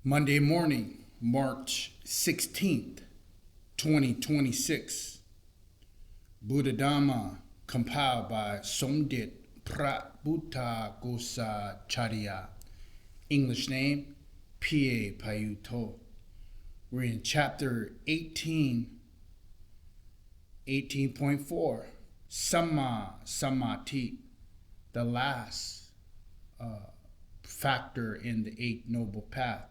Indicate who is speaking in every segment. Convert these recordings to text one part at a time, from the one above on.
Speaker 1: Monday morning, March 16th, 2026. Buddha Dhamma, compiled by Somdit Pratbutta Gosacharya. English name, P.A. Payuto. We're in chapter 18.4, sammā-samādhi, the last factor in the Eighth Noble Path.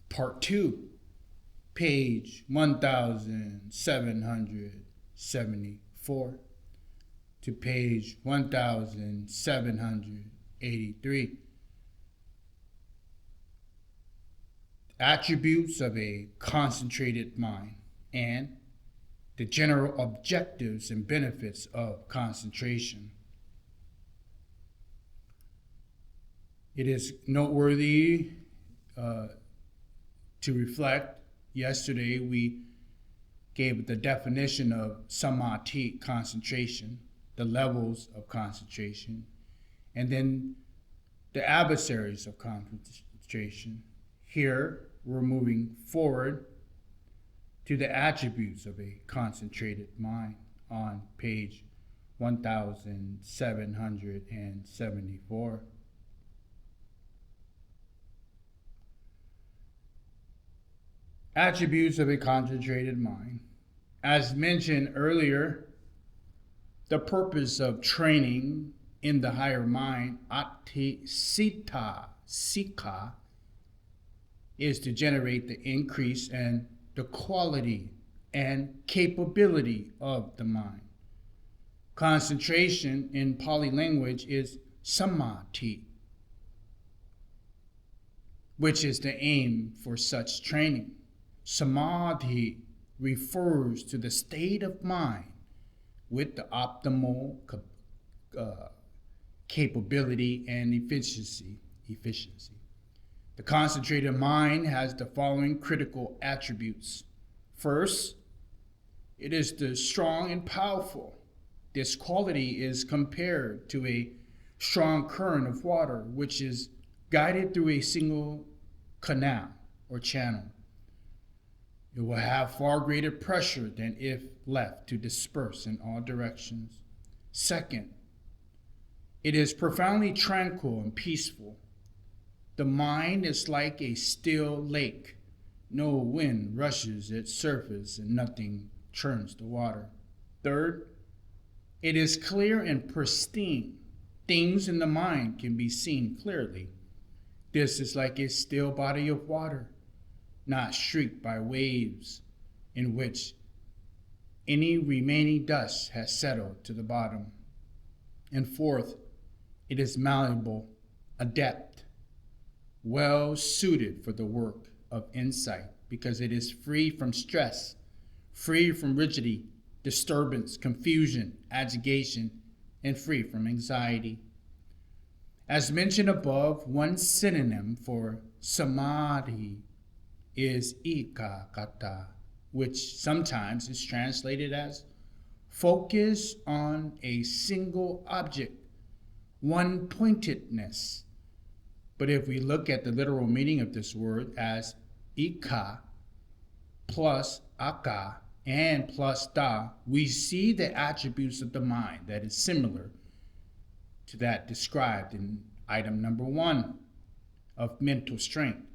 Speaker 1: Part 2, page 1774 to page 1783. Attributes of a concentrated mind and the general objectives and benefits of concentration. It is noteworthy to reflect. Yesterday we gave the definition of samadhi, concentration, the levels of concentration, and then the adversaries of concentration. Here we're moving forward to the attributes of a concentrated mind on page 1774. Attributes of a concentrated mind. As mentioned earlier, the purpose of training in the higher mind, ati-sita, sikha, is to generate the increase and the quality and capability of the mind. Concentration in Pali language is samadhi, which is the aim for such training. Samadhi refers to the state of mind with the optimal capability and efficiency. The concentrated mind has the following critical attributes. First, it is the strong and powerful. This quality is compared to a strong current of water, which is guided through a single canal or channel. It will have far greater pressure than if left to disperse in all directions. Second, it is profoundly tranquil and peaceful. The mind is like a still lake. No wind rushes its surface and nothing churns the water. Third, it is clear and pristine. Things in the mind can be seen clearly. This is like a still body of water, not streaked by waves in which any remaining dust has settled to the bottom. And fourth, it is malleable, adept, well suited for the work of insight because it is free from stress, free from rigidity, disturbance, confusion, agitation, and free from anxiety. As mentioned above, one synonym for samadhi is ekaggata, which sometimes is translated as focus on a single object, one-pointedness. But if we look at the literal meaning of this word as eka plus aka and plus da, we see the attributes of the mind that is similar to that described in item number 1 of mental strength.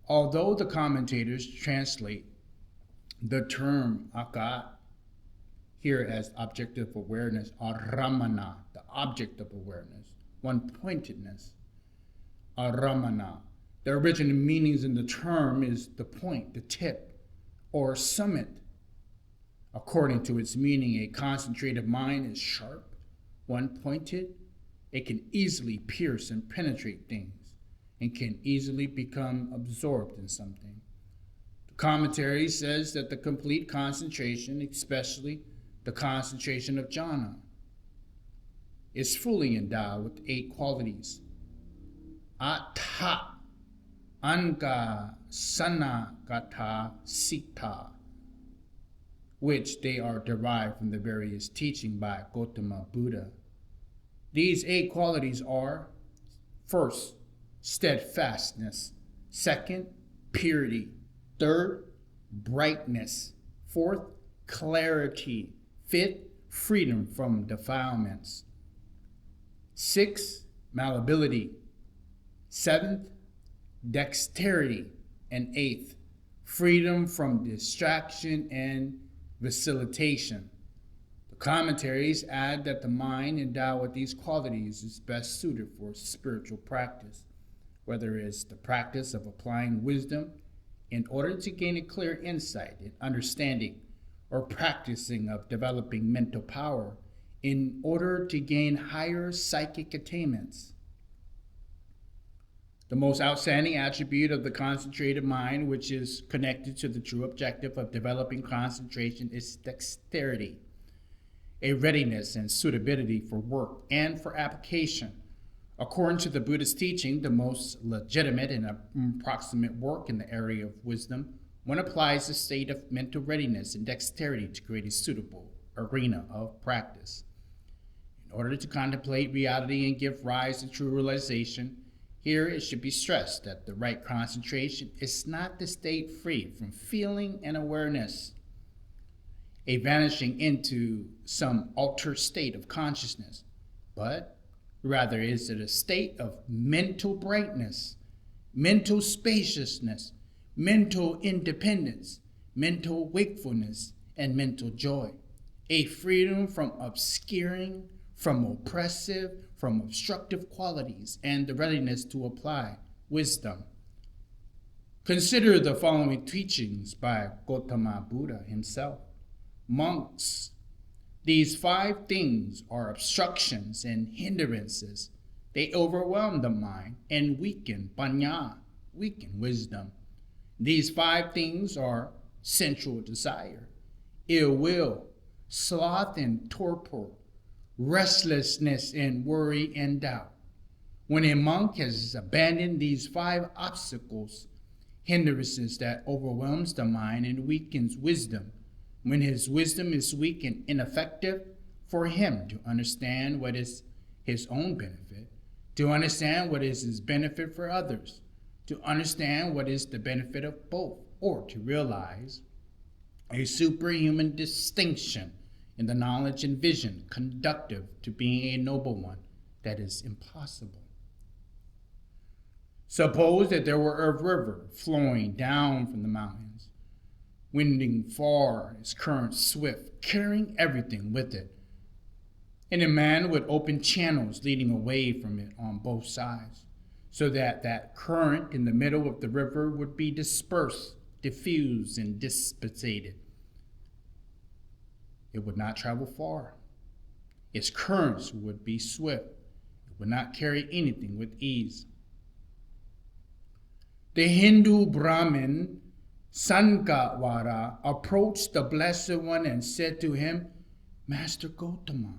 Speaker 1: Although the commentators translate the term aka here as objective awareness, aramana, the object of awareness, one-pointedness, aramana. The original meanings in the term is the point, the tip, or summit. According to its meaning, a concentrated mind is sharp, one-pointed. It can easily pierce and penetrate things and can easily become absorbed in something. The commentary says that the complete concentration, especially the concentration of jhana, is fully endowed with 8 qualities. Atta, anga, sana, gata, sita, which they are derived from the various teaching by Gautama Buddha. These 8 qualities are, first, steadfastness. Second, purity. Third, brightness. Fourth, clarity. Fifth, freedom from defilements. Sixth, malleability. Seventh, dexterity. And eighth, freedom from distraction and facilitation. The commentaries add that the mind endowed with these qualities is best suited for spiritual practice, whether it's the practice of applying wisdom in order to gain a clear insight and understanding, or practicing of developing mental power in order to gain higher psychic attainments. The most outstanding attribute of the concentrated mind, which is connected to the true objective of developing concentration, is dexterity, a readiness and suitability for work and for application. According to the Buddhist teaching, the most legitimate and approximate work in the area of wisdom, one applies a state of mental readiness and dexterity to create a suitable arena of practice. In order to contemplate reality and give rise to true realization, here it should be stressed that the right concentration is not the state free from feeling and awareness, a vanishing into some altered state of consciousness, but rather is it a state of mental brightness, mental spaciousness, mental independence, mental wakefulness, and mental joy, a freedom from obscuring, from oppressive, from obstructive qualities, and the readiness to apply wisdom. Consider the following teachings by Gautama Buddha himself. Monks, these 5 things are obstructions and hindrances. They overwhelm the mind and weaken panya, weaken wisdom. These 5 things are sensual desire, ill will, sloth and torpor, restlessness and worry and doubt. When a monk has abandoned these 5 obstacles, hindrances that overwhelms the mind and weakens wisdom, when his wisdom is weak and ineffective for him to understand what is his own benefit, to understand what is his benefit for others, to understand what is the benefit of both, or to realize a superhuman distinction in the knowledge and vision conducive to being a noble one, that is impossible. Suppose that there were a river flowing down from the mountains, winding far, its current swift, carrying everything with it, and a man would open channels leading away from it on both sides, so that that current in the middle of the river would be dispersed, diffused, and dissipated. It would not travel far. Its currents would be swift. It would not carry anything with ease. The Hindu Brahmin Sankavara approached the Blessed One and said to him, Master Gautama,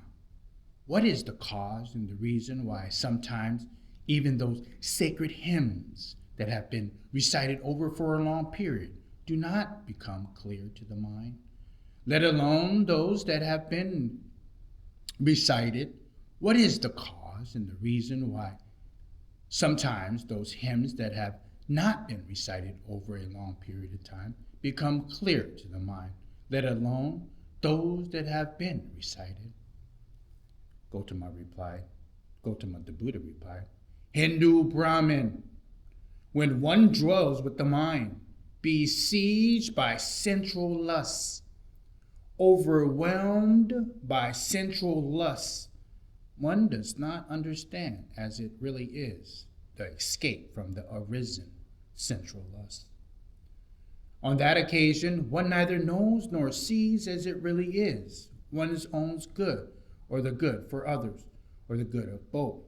Speaker 1: what is the cause and the reason why sometimes even those sacred hymns that have been recited over for a long period do not become clear to the mind, let alone those that have been recited? What is the cause and the reason why sometimes those hymns that have not been recited over a long period of time become clear to the mind, let alone those that have been recited? Gautama the Buddha replied, Hindu Brahmin, when one dwells with the mind, besieged by sensual lusts, overwhelmed by sensual lusts, one does not understand as it really is the escape from the arisen sensual lust. On that occasion, one neither knows nor sees as it really is one's own good, or the good for others, or the good of both.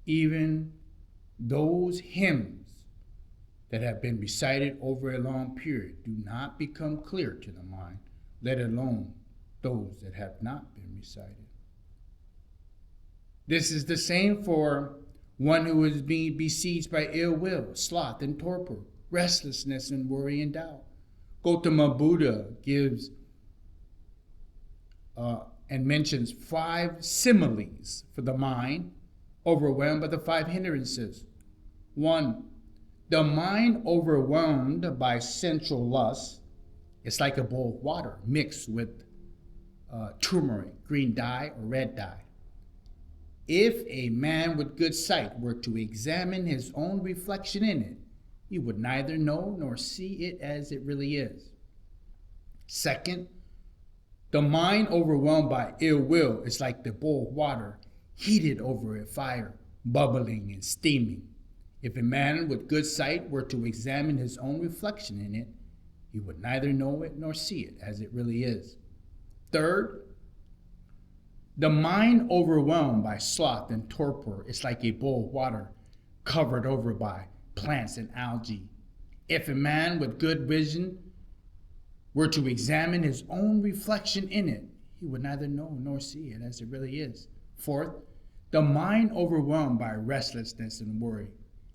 Speaker 1: Even those hymns that have been recited over a long period do not become clear to the mind, let alone those that have not been recited. This is the same for one who is being besieged by ill will, sloth and torpor, restlessness and worry and doubt. Gautama Buddha gives and mentions 5 similes for the mind overwhelmed by the 5 hindrances. 1, The mind overwhelmed by sensual lust is like a bowl of water mixed with turmeric, green dye, or red dye. If a man with good sight were to examine his own reflection in it, he would neither know nor see it as it really is. Second, the mind overwhelmed by ill will is like the bowl of water heated over a fire, bubbling and steaming. If a man with good sight were to examine his own reflection in it, he would neither know it nor see it as it really is. Third, the mind overwhelmed by sloth and torpor is like a bowl of water covered over by plants and algae. If a man with good vision were to examine his own reflection in it, he would neither know nor see it as it really is. Fourth, the mind overwhelmed by restlessness and worry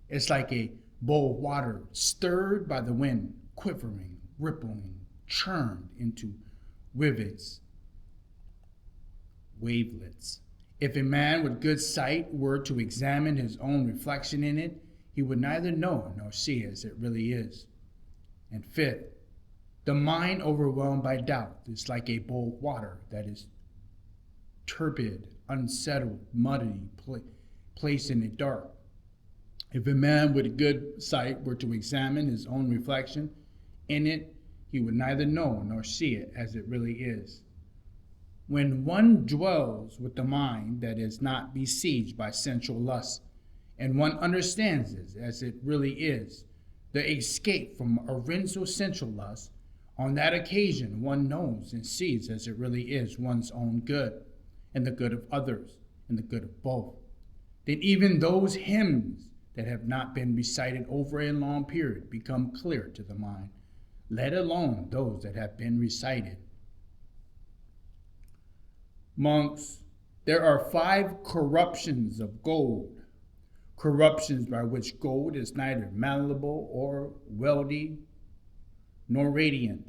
Speaker 1: is like a bowl of water stirred by the wind, quivering, rippling, churned into wavelets. If a man with good sight were to examine his own reflection in it, he would neither know nor see as it really is. And fifth, the mind overwhelmed by doubt is like a bowl of water that is turbid, unsettled, muddy, placed in the dark. If a man with good sight were to examine his own reflection in it, he would neither know nor see it as it really is. When one dwells with the mind that is not besieged by sensual lust, and one understands it as it really is, the escape from original sensual lust, on that occasion one knows and sees as it really is one's own good, and the good of others, and the good of both. Then even those hymns that have not been recited over a long period become clear to the mind, let alone those that have been recited. Monks, there are 5 corruptions of gold, corruptions by which gold is neither malleable or weldy nor radiant,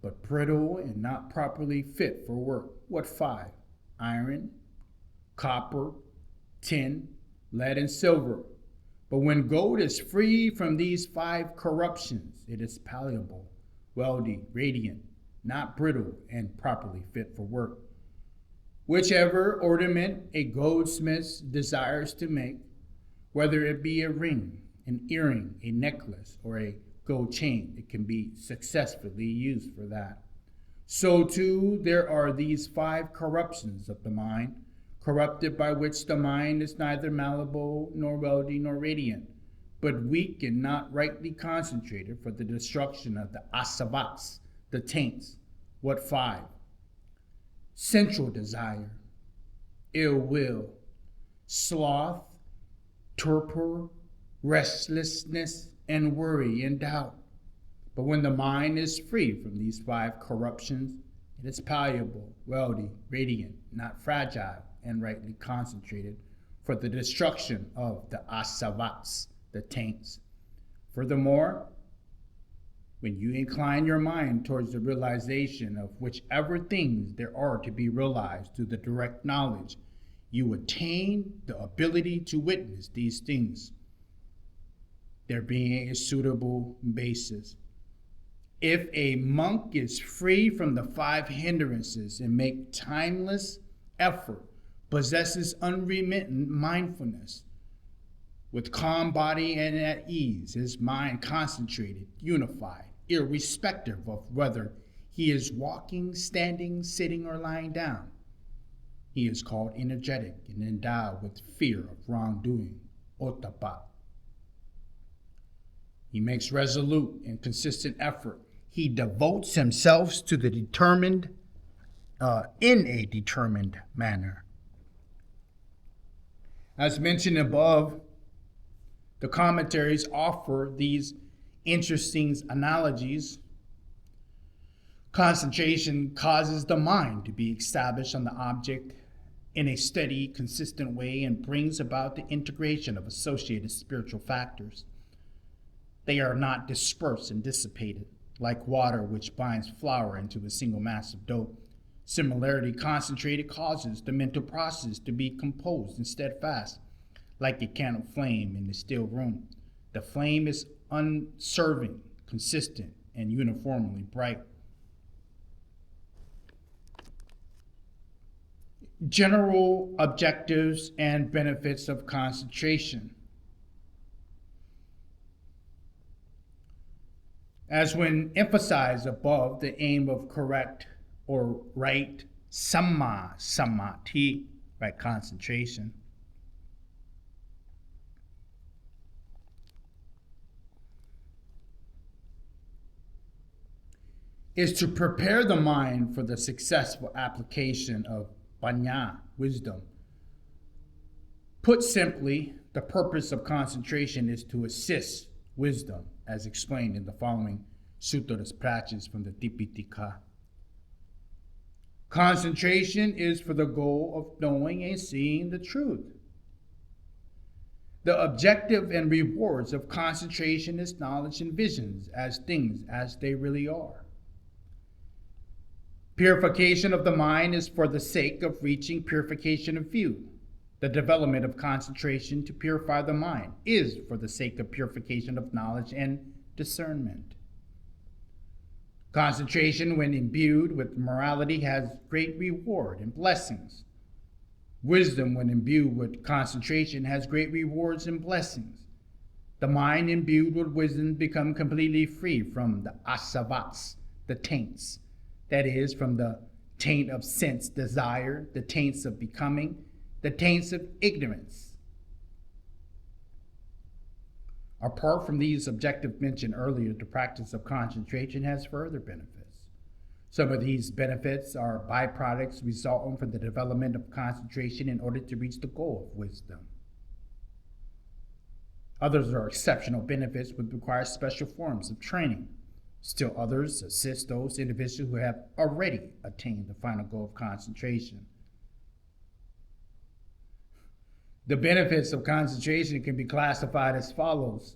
Speaker 1: but brittle and not properly fit for work. What 5? Iron, copper, tin, lead, and silver. But when gold is free from these 5 corruptions, it is malleable, weldy, radiant, not brittle, and properly fit for work. Whichever ornament a goldsmith desires to make, whether it be a ring, an earring, a necklace, or a gold chain, it can be successfully used for that. So too, there are these 5 corruptions of the mind, corrupted by which the mind is neither malleable, nor weldy, nor radiant, but weak and not rightly concentrated for the destruction of the asavas, the taints. What 5? Sensual desire, ill will, sloth, torpor, restlessness, and worry and doubt. But when the mind is free from these 5 corruptions, it is palpable, weldy, radiant, not fragile, and rightly concentrated for the destruction of the asavas, the taints. Furthermore, when you incline your mind towards the realization of whichever things there are to be realized through the direct knowledge, you attain the ability to witness these things, there being a suitable basis. If a monk is free from the 5 hindrances and make timeless effort, possesses unremittent mindfulness, with calm body and at ease, his mind concentrated, unified, irrespective of whether he is walking, standing, sitting, or lying down, he is called energetic and endowed with fear of wrongdoing, ottappa. He makes resolute and consistent effort. He devotes himself to the determined, in a determined manner. As mentioned above, the commentaries offer these interesting analogies. Concentration causes the mind to be established on the object in a steady, consistent way and brings about the integration of associated spiritual factors. They are not dispersed and dissipated, like water which binds flour into a single mass of dough. Similarly, concentrated causes the mental process to be composed and steadfast, like a candle flame in a still room. The flame is unswerving, consistent, and uniformly bright. General objectives and benefits of concentration. As when emphasized above, the aim of correct or right sammā-samādhi, right concentration, is to prepare the mind for the successful application of paññā, wisdom. Put simply, the purpose of concentration is to assist wisdom, as explained in the following sutras practice from the Tipitaka. Concentration is for the goal of knowing and seeing the truth. The objective and rewards of concentration is knowledge and visions as things as they really are. Purification of the mind is for the sake of reaching purification of view. The development of concentration to purify the mind is for the sake of purification of knowledge and discernment. Concentration, when imbued with morality, has great reward and blessings. Wisdom, when imbued with concentration, has great rewards and blessings. The mind imbued with wisdom becomes completely free from the asavas, the taints. That is, from the taint of sense desire, the taints of becoming, the taints of ignorance. Apart from these objectives mentioned earlier, the practice of concentration has further benefits. Some of these benefits are byproducts resulting from the development of concentration in order to reach the goal of wisdom. Others are exceptional benefits which require special forms of training. Still others assist those individuals who have already attained the final goal of concentration. The benefits of concentration can be classified as follows.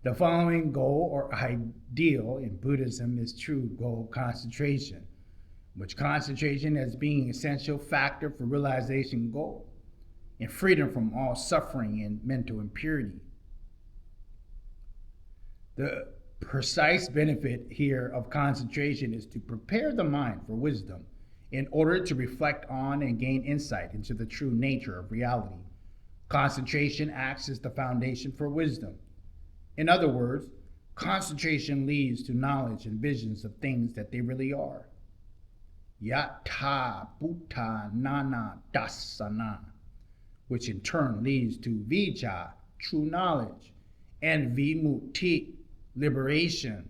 Speaker 1: The following goal or ideal in Buddhism is true goal concentration, which concentration as being an essential factor for realization goal and freedom from all suffering and mental impurity. The precise benefit here of concentration is to prepare the mind for wisdom in order to reflect on and gain insight into the true nature of reality. Concentration acts as the foundation for wisdom. In other words, concentration leads to knowledge and visions of things that they really are. Yatha bhuta nana dasana, which in turn leads to vijja, true knowledge, and vimutti, liberation.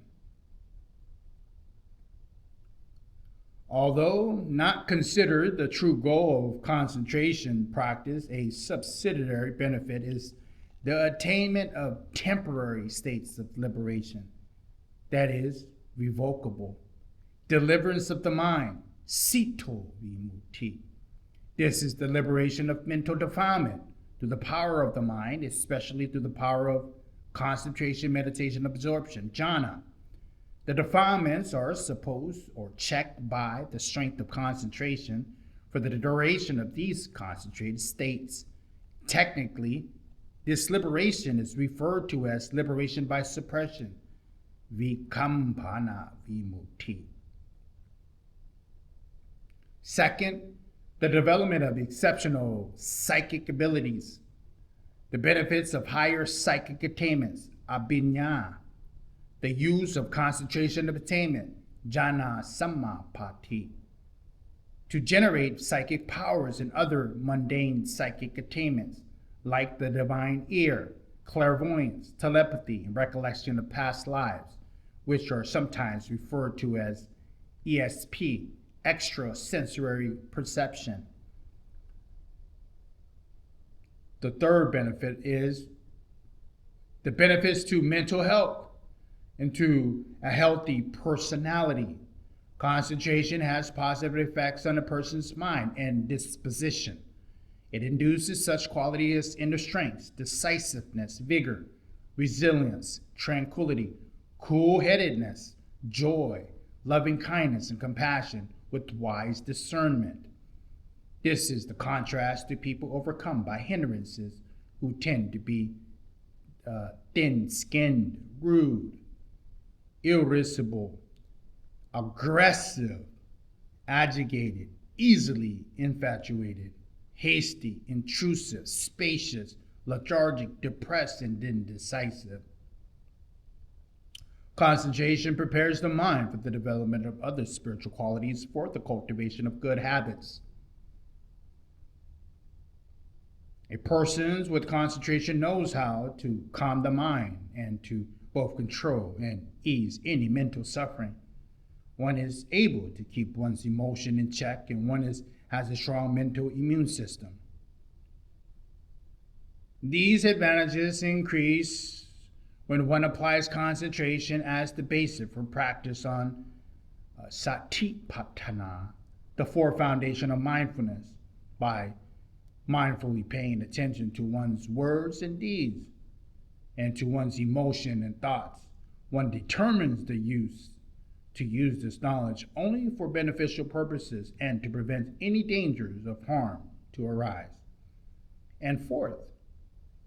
Speaker 1: Although not considered the true goal of concentration practice, a subsidiary benefit is the attainment of temporary states of liberation, that is, revocable, deliverance of the mind, sito vimutti. This is the liberation of mental defilement through the power of the mind, especially through the power of concentration, meditation, absorption, jhana. The defilements are supposed or checked by the strength of concentration for the duration of these concentrated states. Technically, this liberation is referred to as liberation by suppression, vikampana vimutti. Second, the development of exceptional psychic abilities. The benefits of higher psychic attainments, abhiññā. The use of concentration of attainment, jhana sammā-samādhi. To generate psychic powers and other mundane psychic attainments, like the divine ear, clairvoyance, telepathy, and recollection of past lives, which are sometimes referred to as ESP, extrasensory perception. The third benefit is the benefits to mental health and to a healthy personality. Concentration has positive effects on a person's mind and disposition. It induces such qualities as inner strength, decisiveness, vigor, resilience, tranquility, cool-headedness, joy, loving kindness, and compassion with wise discernment. This is the contrast to people overcome by hindrances who tend to be thin-skinned, rude, irascible, aggressive, agitated, easily infatuated, hasty, intrusive, spacious, lethargic, depressed, and indecisive. Concentration prepares the mind for the development of other spiritual qualities for the cultivation of good habits. A person with concentration knows how to calm the mind and to both control and ease any mental suffering. One is able to keep one's emotion in check, and one has a strong mental immune system. These advantages increase when one applies concentration as the basis for practice on satipatthana, the four foundation of mindfulness. By mindfully paying attention to one's words and deeds and to one's emotion and thoughts, one determines to use this knowledge only for beneficial purposes and to prevent any dangers of harm to arise. And fourth,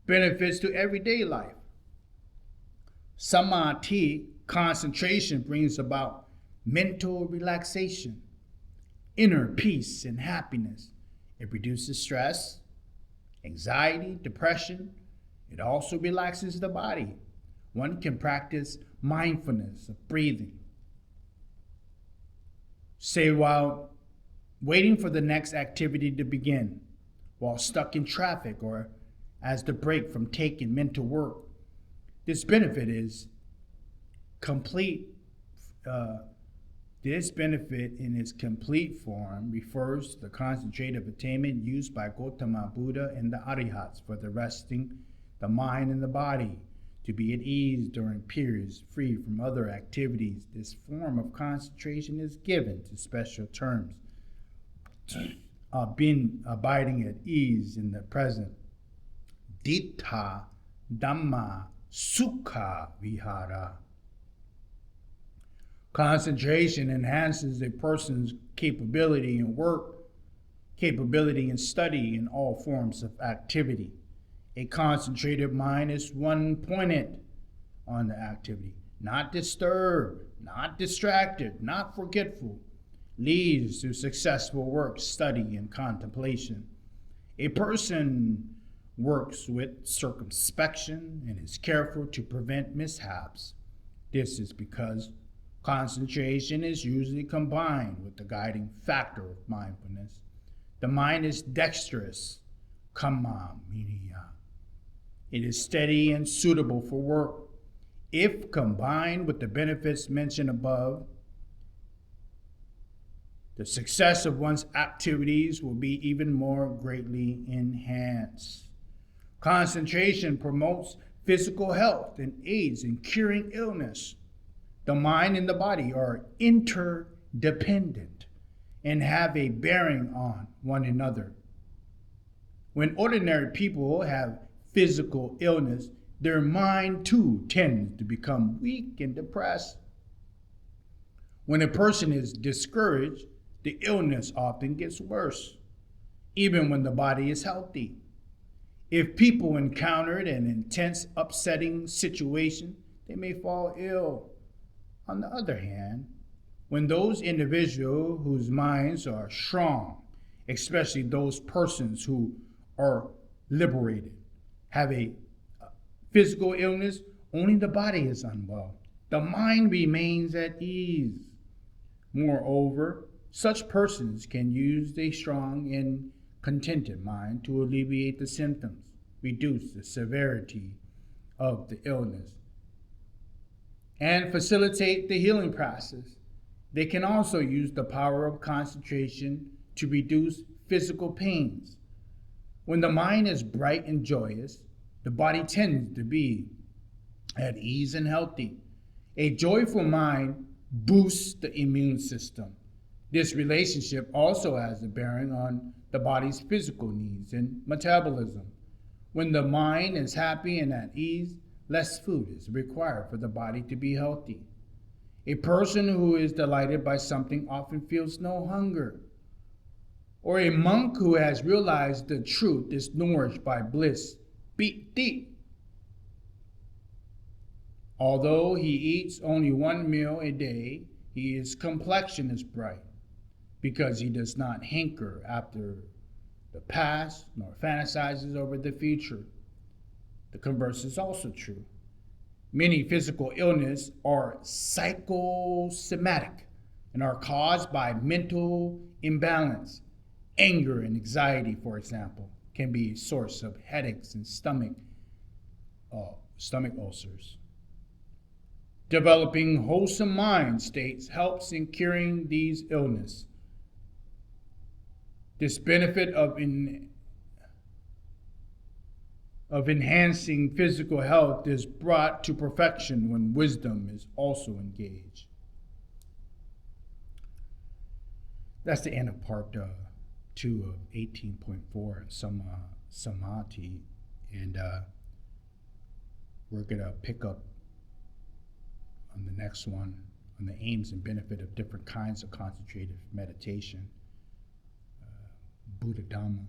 Speaker 1: benefits to everyday life. Samadhi, concentration, brings about mental relaxation, inner peace, and happiness. It reduces stress, anxiety, depression. It also relaxes the body. One can practice mindfulness of breathing. Say while waiting for the next activity to begin, while stuck in traffic, or as the break from taking mental work. This benefit is complete. This benefit in its complete form refers to the concentrative attainment used by Gautama Buddha and the Arihats for the resting the mind and the body to be at ease during periods free from other activities. This form of concentration is given to special terms, abiding at ease in the present. Ditta Dhamma Sukha Vihara. Concentration enhances a person's capability in work, capability in study, and all forms of activity. A concentrated mind is one-pointed on the activity, not disturbed, not distracted, not forgetful, leads to successful work, study, and contemplation. A person works with circumspection and is careful to prevent mishaps. This is because concentration is usually combined with the guiding factor of mindfulness. The mind is dexterous, kamma miniya. It is steady and suitable for work. If combined with the benefits mentioned above, the success of one's activities will be even more greatly enhanced. Concentration promotes physical health and aids in curing illness. The mind and the body are interdependent and have a bearing on one another. When ordinary people have physical illness, their mind too tends to become weak and depressed. When a person is discouraged, the illness often gets worse, even when the body is healthy. If people encountered an intense, upsetting situation, they may fall ill. On the other hand, when those individuals whose minds are strong, especially those persons who are liberated, have a physical illness, only the body is unwell. The mind remains at ease. Moreover, such persons can use a strong and contented mind to alleviate the symptoms, reduce the severity of the illness, and facilitate the healing process. They can also use the power of concentration to reduce physical pains. When the mind is bright and joyous, the body tends to be at ease and healthy. A joyful mind boosts the immune system. This relationship also has a bearing on the body's physical needs and metabolism. When the mind is happy and at ease, less food is required for the body to be healthy. A person who is delighted by something often feels no hunger. Or a monk who has realized the truth is nourished by bliss beat deep. Although he eats only one meal a day, his complexion is bright, because he does not hanker after the past nor fantasizes over the future. The converse is also true. Many physical illnesses are psychosomatic and are caused by mental imbalance. Anger and anxiety, for example, can be a source of headaches and stomach ulcers. Developing wholesome mind states helps in curing these illnesses. This benefit of enhancing physical health is brought to perfection when wisdom is also engaged. That's the end of part 2 of 18.4, sammā-samādhi. And we're going to pick up on the next one on the aims and benefit of different kinds of concentrated meditation, Buddha Dhamma.